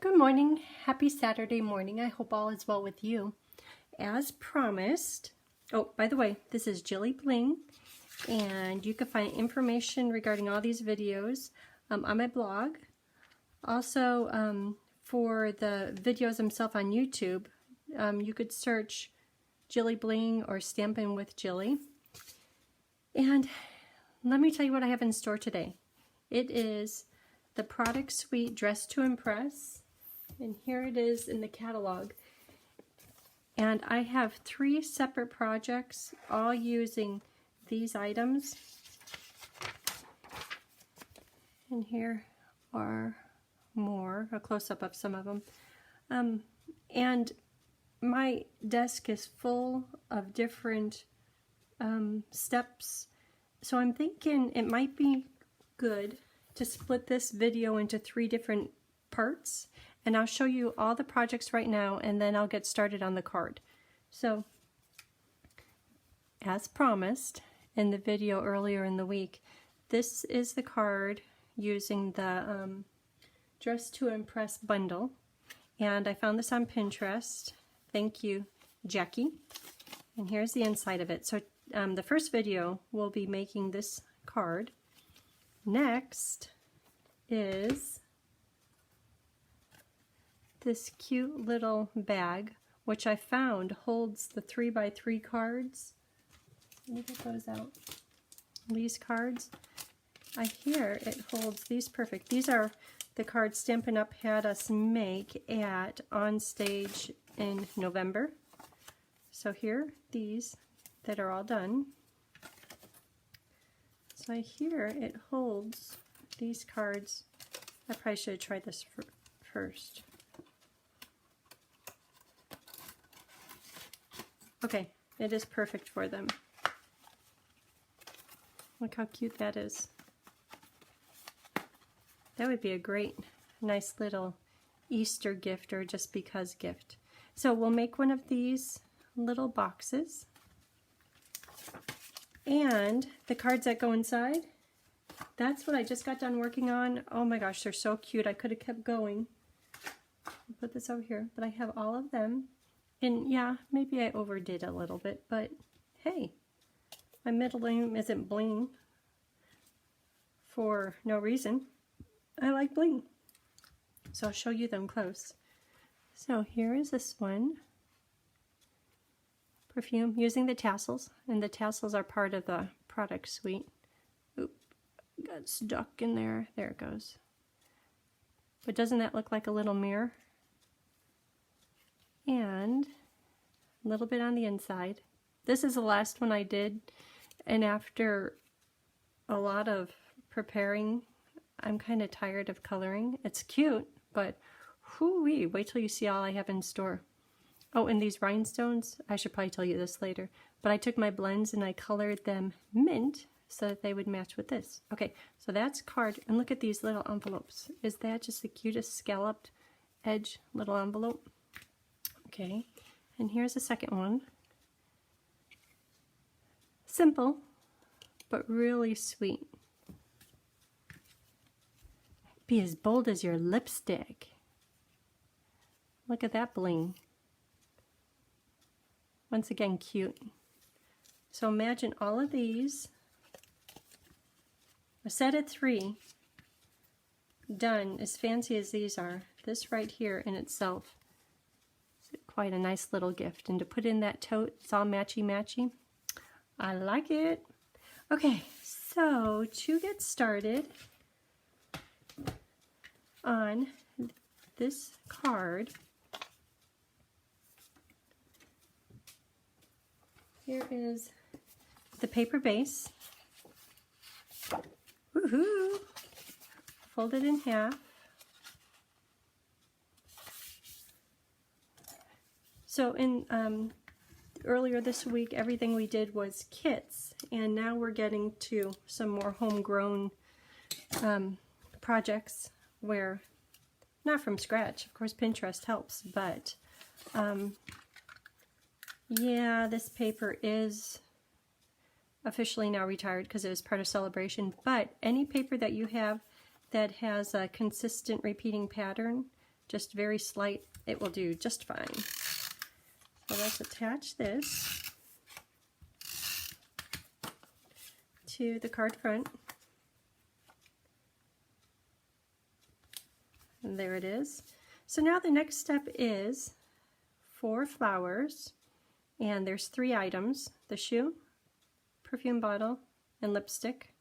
Good morning. Happy Saturday morning. I hope all is well with you. As promised, oh, by the way, this is JilliBling, and you can find information regarding all these videos on my blog. Also, for the videos themselves on YouTube, you could search JilliBling or Stampin' with Jilly. And let me tell you what I have in store today. It is the product suite Dress to Impress. And here it is in the catalog. And I have 3 separate projects, all using these items. And here are more, a close-up of some of them. And my desk is full of different steps. So I'm thinking it might be good to split this video into 3 different parts. And I'll show you all the projects right now, and then I'll get started on the card. So, as promised in the video earlier in the week, this is the card using the Dress to Impress bundle. And I found this on Pinterest. Thank you, Jackie. And here's the inside of it. So the first video will be making this card. Next is this cute little bag, which I found holds the 3x3 cards. Let me get those out. These cards. I hear it holds these perfect. These are the cards Stampin' Up! Had us make at On Stage in November. So here, these that are all done. So I hear it holds these cards. I probably should have tried this first. Okay, it is perfect for them. Look how cute that is. That would be a great, nice little Easter gift or just because gift. So we'll make one of these little boxes. And the cards that go inside, that's what I just got done working on. Oh my gosh, they're so cute. I could have kept going. I'll put this over here, but I have all of them. And yeah, maybe I overdid a little bit, but hey, my middle name isn't Bling for no reason. I like bling. So I'll show you them close. So here is this one. Perfume using the tassels, and the tassels are part of the product suite. Oop, got stuck in there. There it goes. But doesn't that look like a little mirror? And a little bit on the inside. This is the last one I did, and after a lot of preparing, I'm kind of tired of coloring. It's cute, but whoo-wee, wait till you see all I have in store. Oh, and these rhinestones, I should probably tell you this later, but I took my blends and I colored them mint so that they would match with this. Okay, so that's card, and look at these little envelopes. Is that just the cutest scalloped edge little envelope? Okay, and here's the second one. Simple, but really sweet. Be as bold as your lipstick. Look at that bling. Once again, cute. So imagine all of these, a set of 3, done as fancy as these are. This right here in itself is quite a nice little gift. And to put in that tote, it's all matchy-matchy. I like it. Okay, so to get started on this card, here is the paper base. Woohoo! Fold it in half. So in earlier this week, everything we did was kits, and now we're getting to some more homegrown projects where, not from scratch, of course Pinterest helps, but yeah, this paper is officially now retired because it was part of Celebration, but any paper that you have that has a consistent repeating pattern, just very slight, it will do just fine. So let's attach this to the card front. And there it is. So now the next step is 4 flowers, and there's 3 items: the shoe, perfume bottle, and lipstick,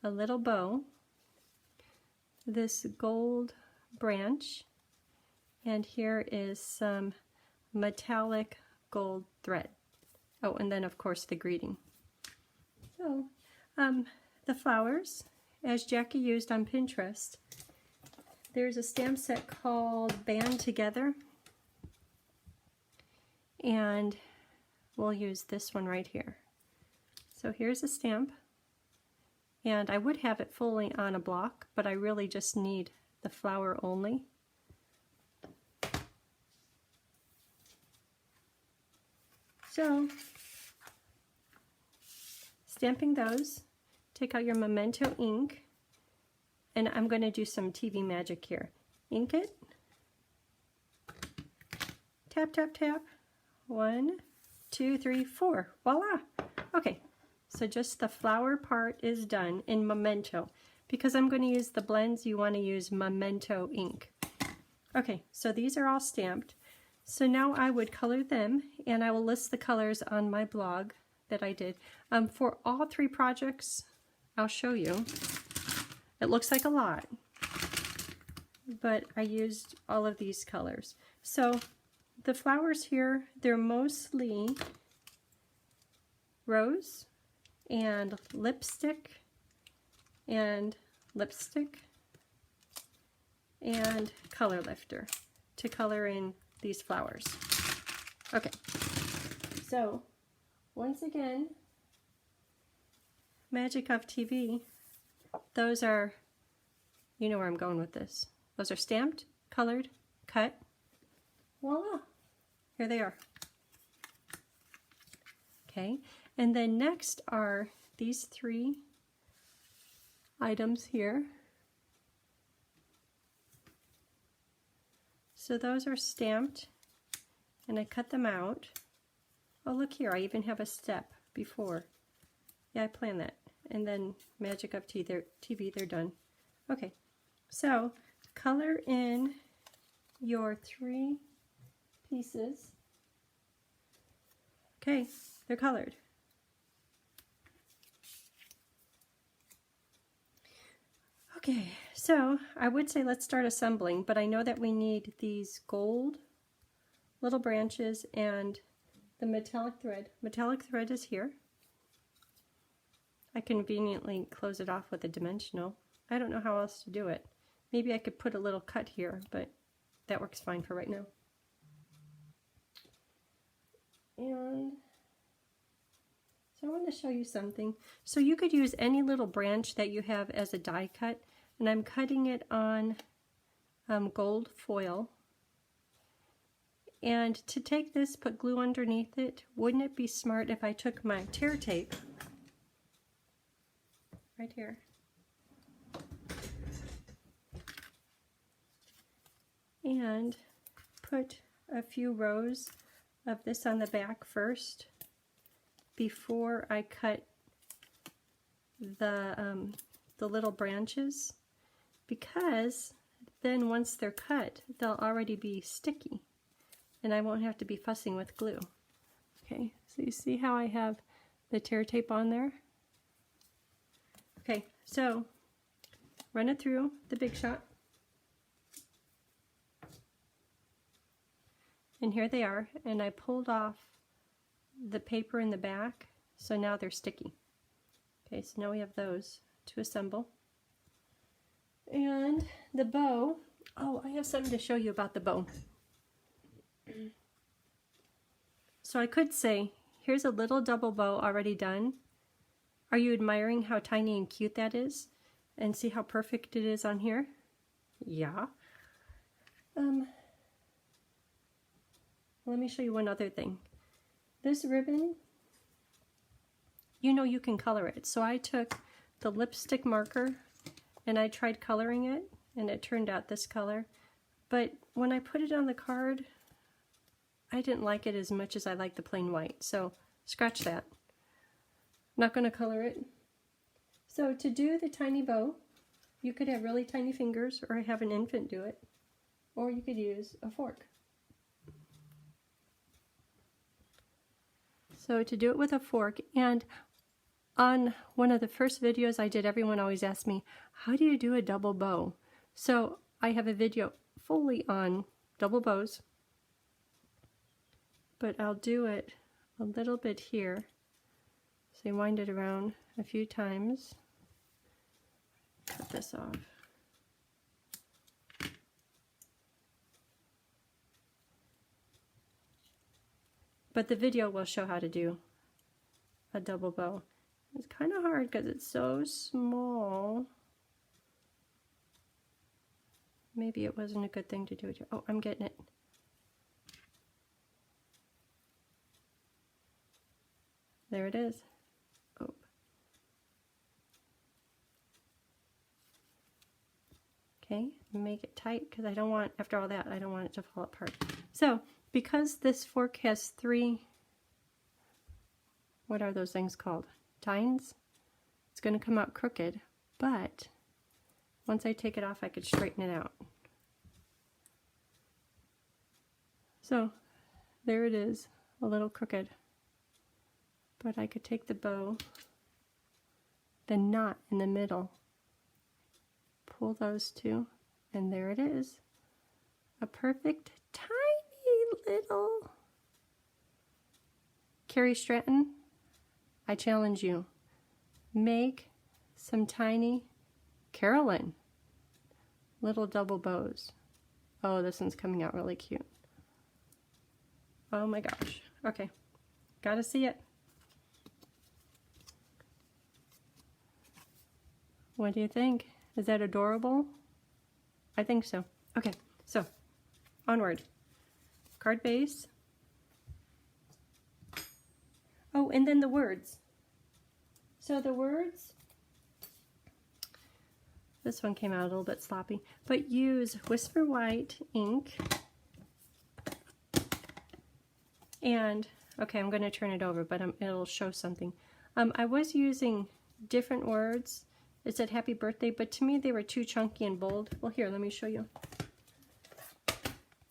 a little bow, this gold branch, and here is some metallic gold thread. Oh, and then of course the greeting. So the flowers, as Jackie used on Pinterest, there's a stamp set called Band Together, and we'll use this one right here. So here's a stamp, and I would have it fully on a block, but I really just need the flower only. So, stamping those, take out your Memento ink, and I'm going to do some TV magic here. Ink it, tap, tap, tap, 1, 2, 3, 4, voila! Okay, so just the flower part is done in Memento. Because I'm going to use the blends, you want to use Memento ink. Okay, so these are all stamped. So now I would color them, and I will list the colors on my blog that I did. For all 3 projects, I'll show you. It looks like a lot, but I used all of these colors. So the flowers here, they're mostly rose and lipstick and color lifter to color in these flowers. Okay, so once again, magic of TV. Those are, you know where I'm going with this. Those are stamped, colored, cut. Voila! Here they are. Okay, and then next are these 3 items here. So those are stamped, and I cut them out. Oh, look here, I even have a step before. Yeah, I planned that. And then Magic of TV, they're done. Okay, so color in your 3 pieces. Okay, they're colored. Okay, so I would say let's start assembling, but I know that we need these gold little branches and the metallic thread. Metallic thread is here. I conveniently close it off with a dimensional. I don't know how else to do it. Maybe I could put a little cut here, but that works fine for right now. And so I want to show you something. So you could use any little branch that you have as a die cut, and I'm cutting it on gold foil. And to take this, put glue underneath it. Wouldn't it be smart if I took my tear tape right here and put a few rows of this on the back first before I cut the little branches, because then once they're cut, they'll already be sticky and I won't have to be fussing with glue. Okay, so you see how I have the tear tape on there? Okay, so run it through the Big Shot. And here they are, and I pulled off the paper in the back, so now they're sticky. Okay, so now we have those to assemble. And the bow, oh, I have something to show you about the bow. So I could say, here's a little double bow already done. Are you admiring how tiny and cute that is? And see how perfect it is on here? Yeah. Let me show you one other thing. This ribbon, you know you can color it. So I took the lipstick marker and I tried coloring it, and it turned out this color. but when I put it on the card, I didn't like it as much as I like the plain white. So scratch that. Not going to color it. So to do the tiny bow, you could have really tiny fingers or have an infant do it, or you could use a fork. So to do it with a fork, and on one of the first videos I did, everyone always asked me, how do you do a double bow? So I have a video fully on double bows, but I'll do it a little bit here. So you wind it around a few times. Cut this off. But the video will show how to do a double bow. It's kind of hard because it's so small. Maybe it wasn't a good thing to do it here. Oh, I'm getting it. There it is. Oh. Okay, make it tight because I don't want, after all that, I don't want it to fall apart. So, because this fork has 3, what are those things called? Tines? It's going to come out crooked, but once I take it off, I could straighten it out. So, there it is, a little crooked. But I could take the bow, the knot in the middle, pull those two, and there it is. A perfect tiny little Carrie Stratton, I challenge you, make some tiny Carolyn little double bows. Oh, this one's coming out really cute. Oh my gosh. Okay, gotta see it. What do you think? Is that adorable? I think so. Okay, so onward. Card base. Oh, and then the words. So the words, this one came out a little bit sloppy, but use Whisper White ink. And, okay, I'm going to turn it over, but it'll show something. I was using different words. It said happy birthday, but to me they were too chunky and bold. Well, here, let me show you.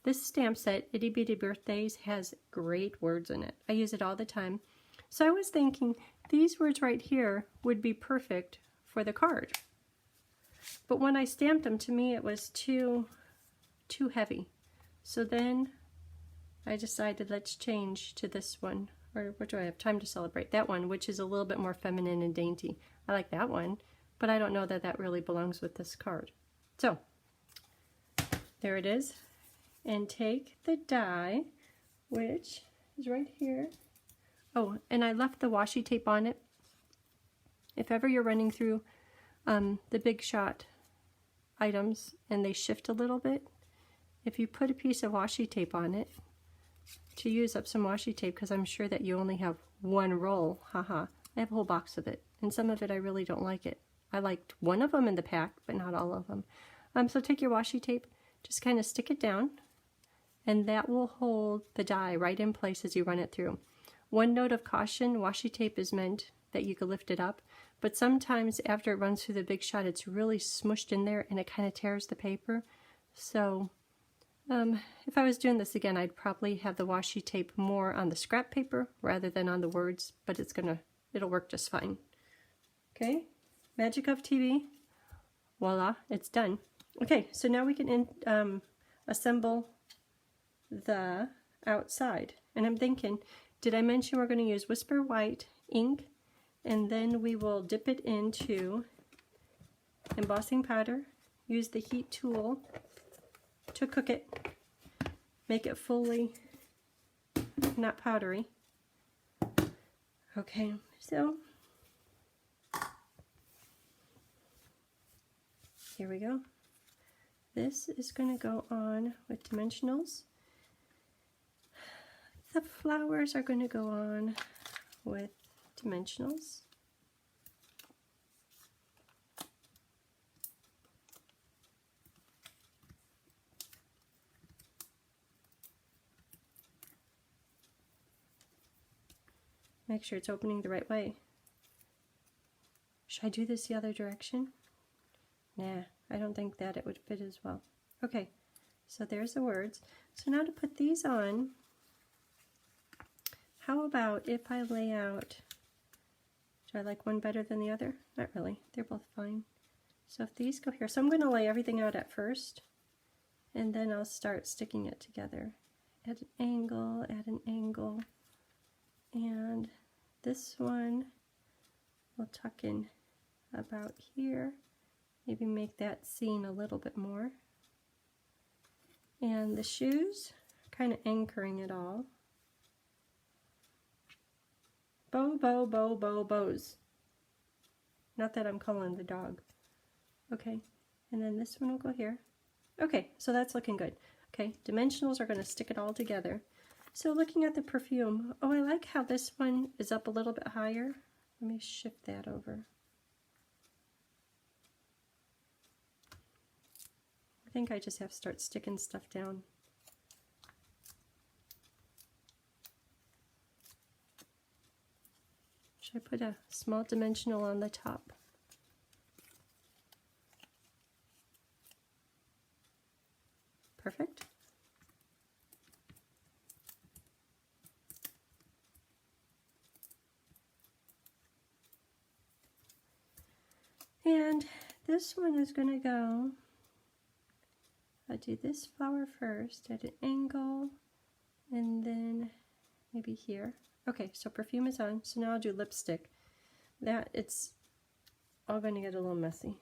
This stamp set, Itty Bitty Birthdays, has great words in it. I use it all the time. So I was thinking these words right here would be perfect for the card. But when I stamped them, to me it was too heavy. So then I decided let's change to this one. Or what do I have? Time to Celebrate. That one, which is a little bit more feminine and dainty. I like that one. But I don't know that that really belongs with this card. So, there it is. And take the die, which is right here. Oh, and I left the washi tape on it. If ever you're running through the Big Shot items and they shift a little bit, if you put a piece of washi tape on it, to use up some washi tape, because I'm sure that you only have one roll, haha. I have a whole box of it, and some of it I really don't like it. I liked one of them in the pack, but not all of them. So take your washi tape, just kind of stick it down, and that will hold the die right in place as you run it through. One note of caution, washi tape is meant that you can lift it up, but sometimes after it runs through the Big Shot, it's really smushed in there and it kind of tears the paper. So if I was doing this again, I'd probably have the washi tape more on the scrap paper rather than on the words, but it'll work just fine. Okay. Magic of TV, voila, it's done. Okay, so now we can assemble the outside. And I'm thinking, did I mention we're going to use Whisper White ink, and then we will dip it into embossing powder, use the heat tool to cook it, make it fully not powdery. Okay, so here we go. This is going to go on with dimensionals. The flowers are going to go on with dimensionals. Make sure it's opening the right way. Should I do this the other direction? Nah, I don't think that it would fit as well. Okay, so there's the words. So now to put these on, how about if I lay out, do I like one better than the other? Not really, they're both fine. So if these go here, so I'm going to lay everything out at first, and then I'll start sticking it together at an angle, and this one will tuck in about here, maybe make that seam a little bit more. And the shoes, kind of anchoring it all. Bows. Not that I'm calling the dog. Okay, and then this one will go here. Okay, so that's looking good. Okay, dimensionals are going to stick it all together. So looking at the perfume, oh, I like how this one is up a little bit higher. Let me shift that over. I think I just have to start sticking stuff down. Should I put a small dimensional on the top? Perfect. And this one is going to go, I'll do this flower first at an angle, and then maybe here. Okay, so perfume is on, so now I'll do lipstick. That, it's all going to get a little messy.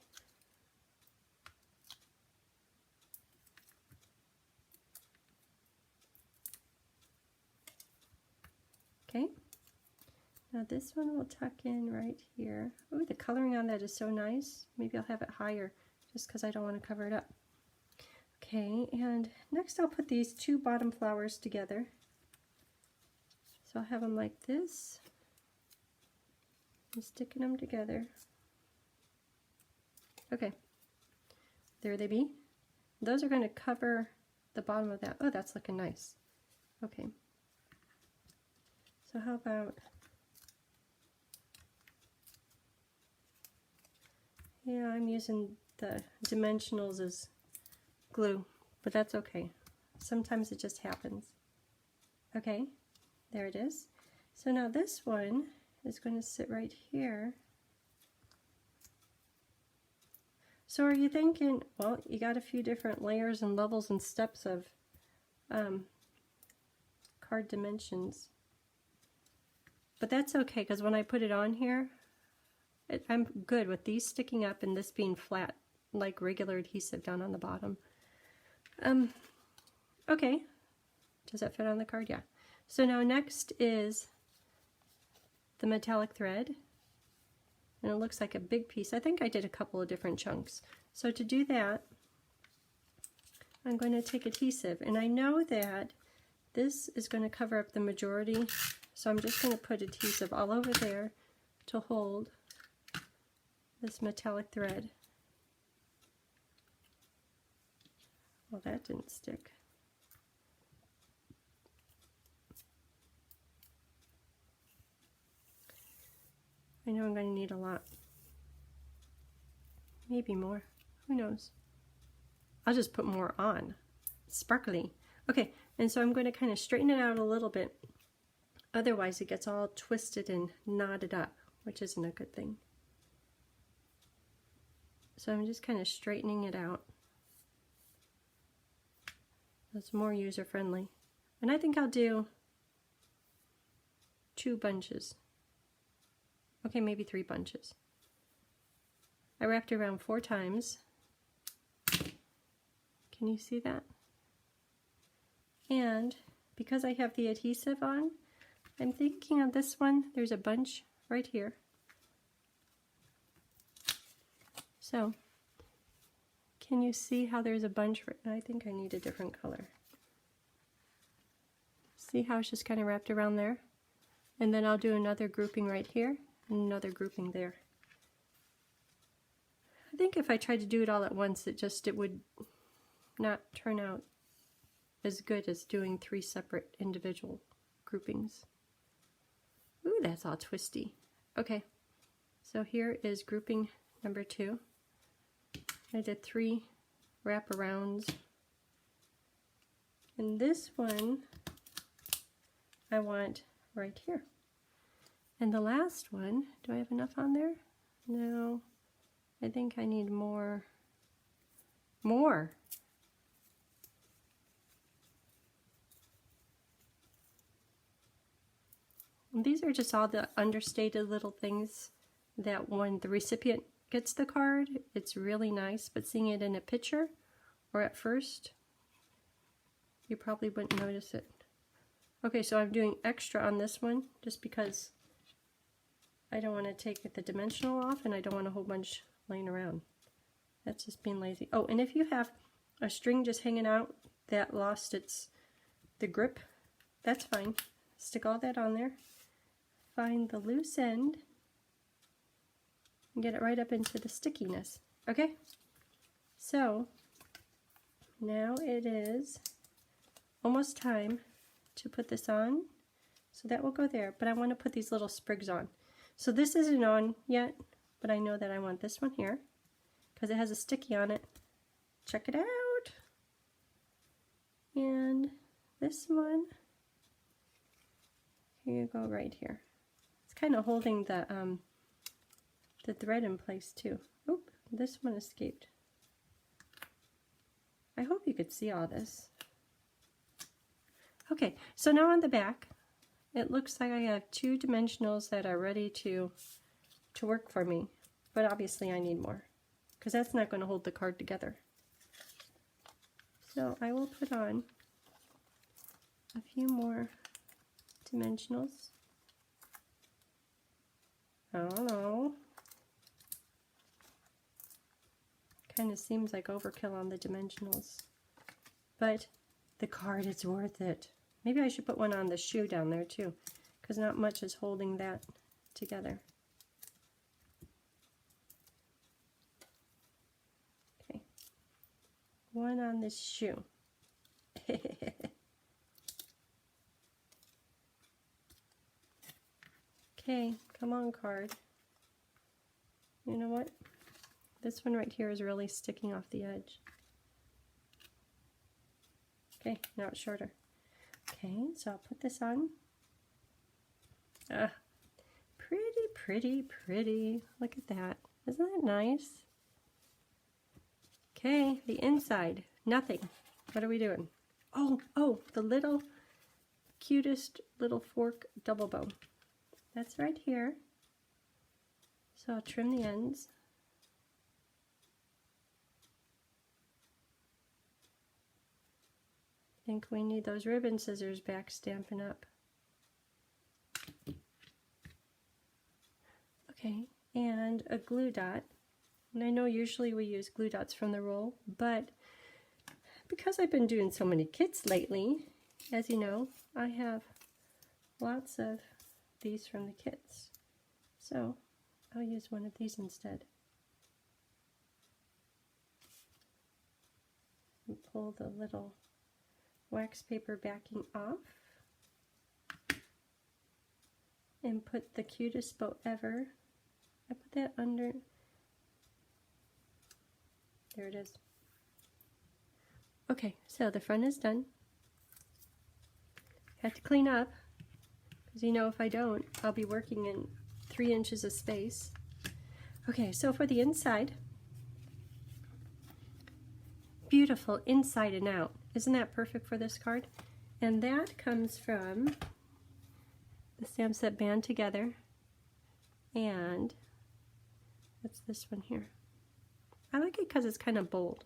Okay, now this one will tuck in right here. Oh, the coloring on that is so nice. Maybe I'll have it higher just because I don't want to cover it up. Okay, and next I'll put these two bottom flowers together. So I'll have them like this. I'm sticking them together. Okay, there they be. Those are going to cover the bottom of that. Oh, that's looking nice. Okay. So how about, yeah, I'm using the dimensionals as glue, but that's okay. Sometimes it just happens. Okay, there it is. So now this one is going to sit right here. So are you thinking, well, you got a few different layers and levels and steps of card dimensions. But that's okay, because when I put it on here, I'm good with these sticking up and this being flat, like regular adhesive down on the bottom. Okay, does that fit on the card? Yeah. So now next is the metallic thread, and it looks like a big piece. I think I did a couple of different chunks. So to do that, I'm going to take adhesive, and I know that this is going to cover up the majority, so I'm just going to put adhesive all over there to hold this metallic thread. Well, that didn't stick. I know I'm going to need a lot. Maybe more. Who knows? I'll just put more on. It's sparkly. Okay, and so I'm going to kind of straighten it out a little bit. Otherwise, it gets all twisted and knotted up, which isn't a good thing. So I'm just kind of straightening it out. That's more user-friendly. And I think I'll do 2 bunches. Okay, maybe 3 bunches. I wrapped it around 4 times. Can you see that? And because I have the adhesive on, I'm thinking on this one, there's a bunch right here. So, can you see how there's a bunch? I think I need a different color. See how it's just kind of wrapped around there? And then I'll do another grouping right here and another grouping there. I think if I tried to do it all at once, it would not turn out as good as doing 3 separate individual groupings. Ooh, that's all twisty. Okay, so here is grouping number 2. I did 3 wraparounds. And this one I want right here. And the last one, do I have enough on there? No, I think I need more. More. And these are just all the understated little things that when the recipient gets the card, it's really nice, but seeing it in a picture or at first, you probably wouldn't notice it. Okay, so I'm doing extra on this one just because I don't want to take the dimensional off and I don't want a whole bunch laying around. That's just being lazy. Oh, and if you have a string just hanging out that lost the grip, that's fine. Stick all that on there. Find the loose end and get it right up into the stickiness. Okay? So now it is almost time to put this on. So that will go there, but I want to put these little sprigs on. So this isn't on yet, but I know that I want this one here because it has a sticky on it. Check it out. And this one, here you go, right here. It's kind of holding the thread in place too. Oop, this one escaped. I hope you could see all this. Okay, so now on the back, it looks like I have 2 dimensionals that are ready to work for me, but obviously I need more because that's not going to hold the card together. So I will put on a few more dimensionals. I don't know. Kind of seems like overkill on the dimensionals, but the card is worth it. Maybe I should put one on the shoe down there too, because not much is holding that together. Okay, one on this shoe. Okay, come on, card. You know what? This one right here is really sticking off the edge. Okay, now it's shorter. Okay, so I'll put this on. Pretty, pretty, pretty. Look at that. Isn't that nice? Okay, the inside. Nothing. What are we doing? Oh, the little, cutest little fork double bow. That's right here. So I'll trim the ends. I think we need those ribbon scissors back stamping up. Okay, and a glue dot. And I know usually we use glue dots from the roll, but because I've been doing so many kits lately, as you know, I have lots of these from the kits. So I'll use one of these instead. And pull the little wax paper backing off and put the cutest bow ever. I put that under. There it is. Okay, so the front is done. Have to clean up because you know if I don't, I'll be working in 3 inches of space. Okay, so for the inside, beautiful inside and out. Isn't that perfect for this card? And that comes from the stamps that band together, and that's this one here. I like it because it's kind of bold.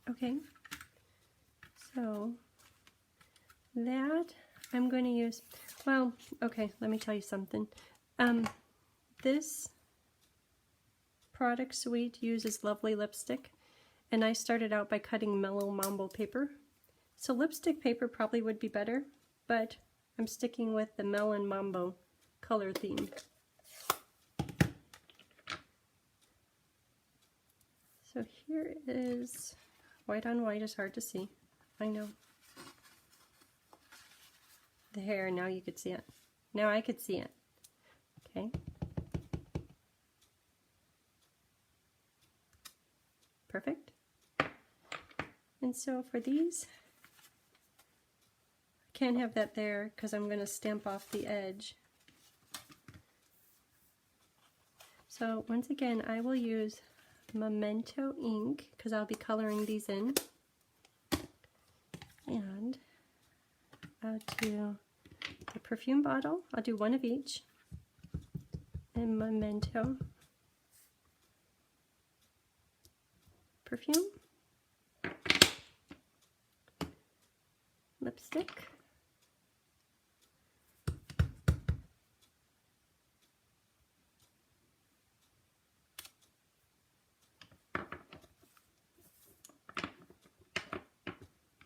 Okay, so that I'm going to use, well, okay, let me tell you something. This product suite uses lovely lipstick, and I started out by cutting mellow mambo paper. So lipstick paper probably would be better, but I'm sticking with the melon mambo color theme. So here is, white on white is hard to see, I know. the hair. Now you could see it. Now I could see it. Okay. Perfect. And so for these, I can't have that there because I'm going to stamp off the edge. So once again, I will use Memento ink because I'll be coloring these in. And I'll do the perfume bottle. I'll do one of each. And Memento perfume. Lipstick.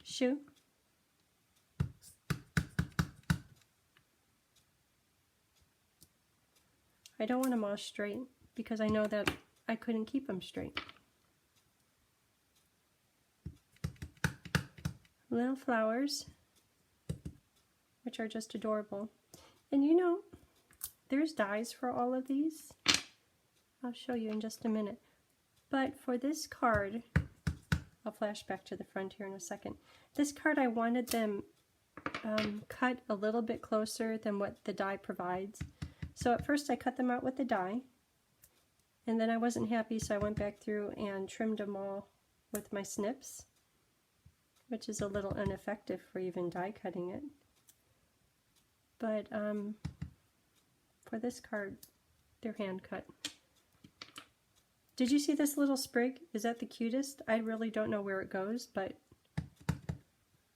Shoe. I don't want them all straight because I know that I couldn't keep them straight. Little flowers, which are just adorable. And you know, there's dies for all of these. I'll show you in just a minute. But for this card, I'll flash back to the front here in a second. This card, I wanted them cut a little bit closer than what the die provides. So at first I cut them out with the die, and then I wasn't happy, so I went back through and trimmed them all with my snips, which is a little ineffective for even die cutting it. But for this card, they're hand cut. Did you see this little sprig? Is that the cutest? I really don't know where it goes, but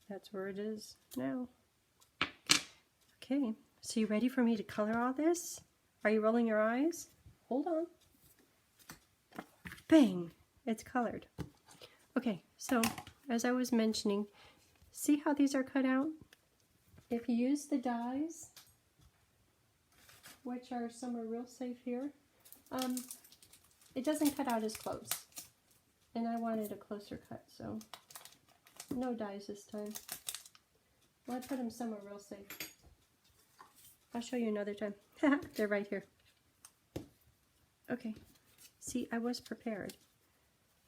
that's where it is now. Okay, so you ready for me to color all this? Are you rolling your eyes? Hold on. Bang! It's colored. Okay, so as I was mentioning, see how these are cut out? If you use the dies, which are some are real safe here, it doesn't cut out as close. And I wanted a closer cut, so no dies this time. Well, I put them somewhere real safe. I'll show you another time. They're right here. Okay, see, I was prepared.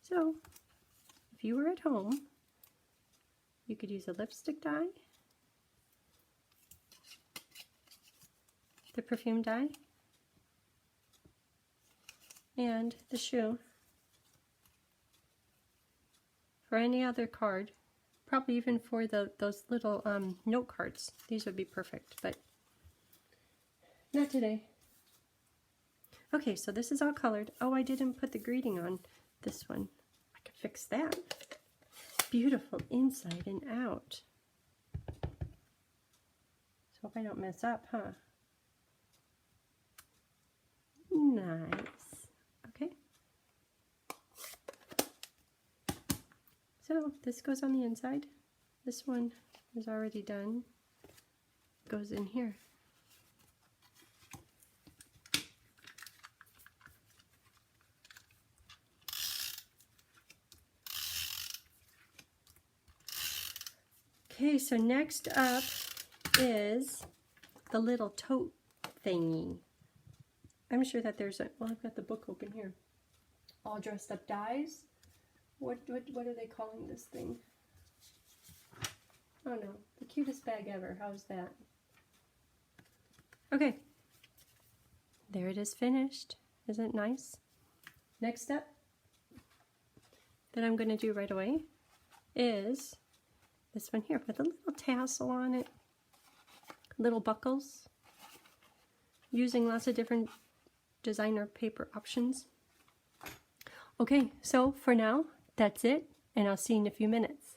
So, if you were at home, you could use a lipstick die, the perfume die, and the shoe. For any other card, probably even for those little note cards, these would be perfect, but not today. Okay, so this is all colored. Oh, I didn't put the greeting on this one. I could fix that. Beautiful inside and out. So hope I don't mess up, huh? Nice. Okay. So this goes on the inside. This one is already done. Goes in here. Okay, so next up is the little tote thingy. I'm sure that there's a, well, I've got the book open here. All dressed up dies. What are they calling this thing? Oh no, the cutest bag ever. How's that? Okay, there it is finished. Isn't it nice? Next step that I'm going to do right away is this one here with a little tassel on it, little buckles, using lots of different designer paper options. Okay, so for now, that's it, and I'll see you in a few minutes.